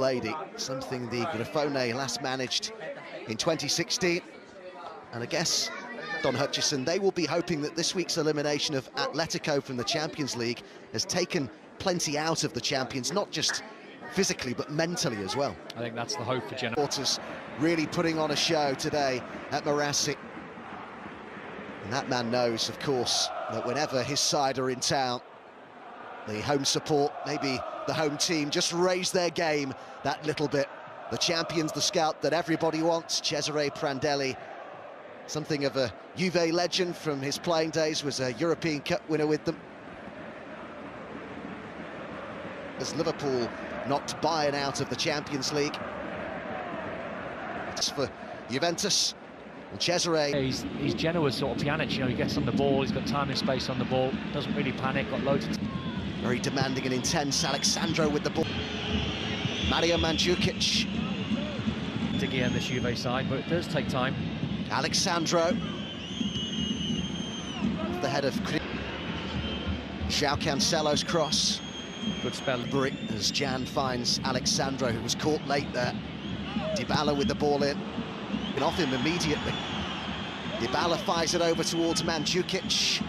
lady, something the Grifone last managed in 2016. And I guess, Don Hutchison, they will be hoping that this week's elimination of Atletico from the Champions League has taken plenty out of the champions, not just physically, but mentally as well. I think that's the hope for Genoa. Supporters really putting on a show today at Marassi. And that man knows, of course, that whenever his side are in town, the home support, maybe the home team, just raise their game that little bit. The champions, the scout that everybody wants, Cesare Prandelli, something of a Juve legend from his playing days, was a European Cup winner with them. As Liverpool knocked Bayern out of the Champions League. It's for Juventus. And Cesare... He's Genoa's sort of Pjanic, you know, he gets on the ball, he's got time and space on the ball, doesn't really panic, got loads of... Very demanding and intense, Alexandro with the ball. Mario Mandzukic. Diggy on this Juve side, but it does take time. Alexandro. Off the head of João Cancelo's cross. Good spell. As Jan finds Alexandro, who was caught late there. Dybala with the ball in. And off him immediately. Dybala fires it over towards Mandzukic.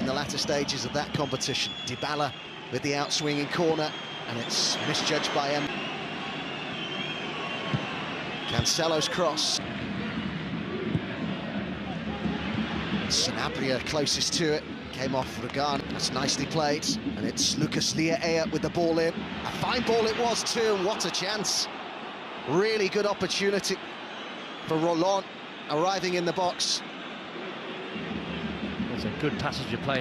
In the latter stages of that competition, Dybala with the outswinging corner, and it's misjudged by him. Cancelo's cross. Sanabria closest to it, came off Regan. That's nicely played, and it's Lucas Leia with the ball in. A fine ball it was too, and what a chance. Really good opportunity for Roland arriving in the box. It's a good passage of play.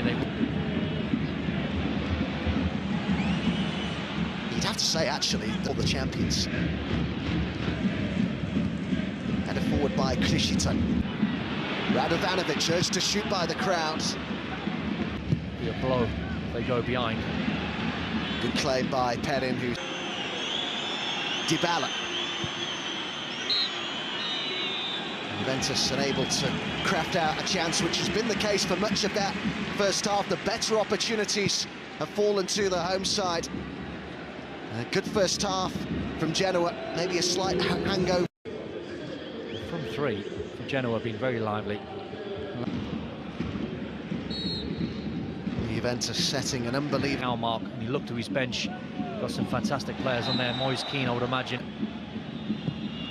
You'd have to say, actually, all the champions. Headed forward by Krishito. Radovanovic urged to shoot by the crowd. Be a blow if they go behind. Good claim by Perin, who... Dybala. Juventus unable to craft out a chance, which has been the case for much of that first half. The better opportunities have fallen to the home side. A good first half from Genoa, maybe a slight hangover. From three, Genoa have been very lively. Juventus setting an unbelievable... Now mark, and you look to his bench, got some fantastic players on there. Moise Keane, I would imagine.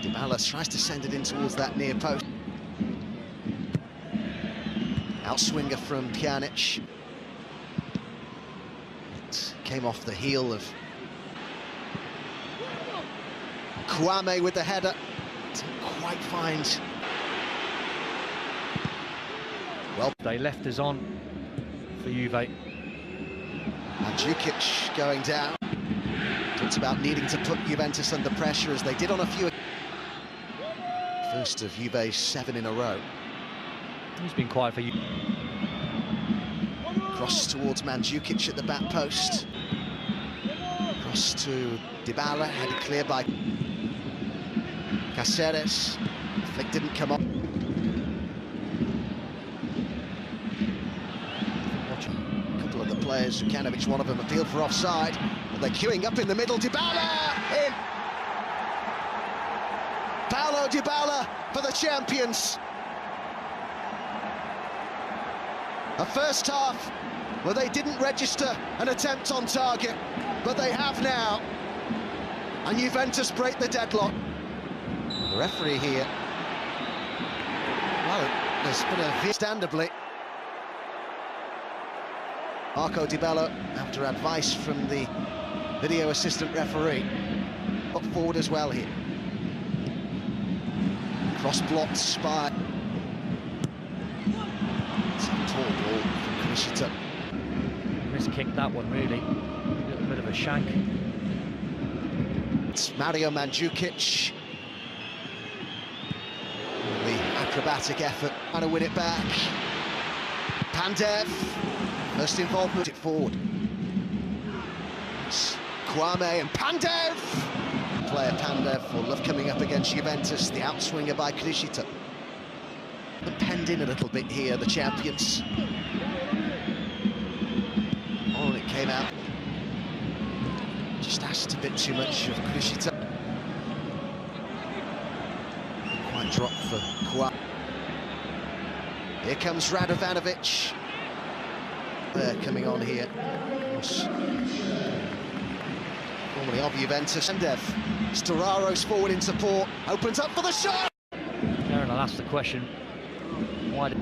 Dybala tries to send it in towards that near post. Outswinger from Pjanic. It came off the heel of Kwame with the header. Didn't quite find. Well, they left us on for Juve. Mandzukic going down. Talks about needing to put Juventus under pressure, as they did on a few. First of Juve's 7 in a row. He's been quiet for you. Cross towards Mandzukic at the back post. Cross to Dybala, headed clear by Cáceres. Flick didn't come up. A couple of the players, Jukanovic, one of them, appealed for offside. But they're queuing up in the middle. Dybala in. Paulo Dybala for the champions. A first half where they didn't register an attempt on target, but they have now. And Juventus break the deadlock. The referee here, well, there's been a understandably. Marco Dybala, after advice from the video assistant referee, got forward as well here. Cross blocked by... It's a tall ball from Krishito. Miskicked that one, really. A little bit of a shank. It's Mario Mandzukic. The acrobatic effort, trying to win it back. Pandev, first involvement, it forward. It's Kwame and Pandev! Player Pandev will love coming up against Juventus, the outswinger by Krishito. Penned in a little bit here, the champions. Oh, and it came out. Just asked a bit too much of Krishita. Quite dropped for Gоals. Here comes Radovanovic. They're coming on here. Formerly of Juventus. Extеndеd. Storaro's forward in support. Opens up for the shot! Karen, I'll ask the question. Why did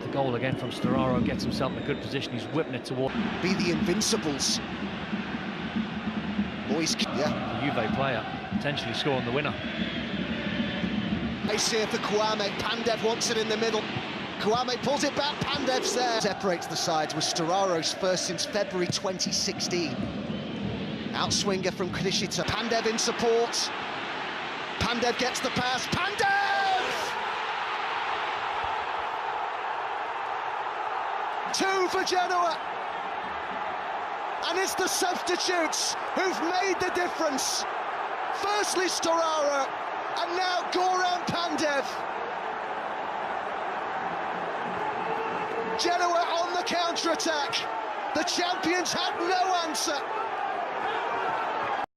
the goal again from Storaro gets himself in a good position? He's whipping it toward... Be the Invincibles. Boys, yeah. The Juve player potentially scoring the winner. Nice here for Kwame. Pandev wants it in the middle. Kwame pulls it back. Pandev's there. Separates the sides with Storaro's first since February 2016. Outswinger from Krishita. Pandev in support. Pandev gets the pass. Pandev! 2 for Genoa. And it's the substitutes who've made the difference. Firstly Storaro, and now Goran Pandev. Genoa on the counter-attack. The champions had no answer.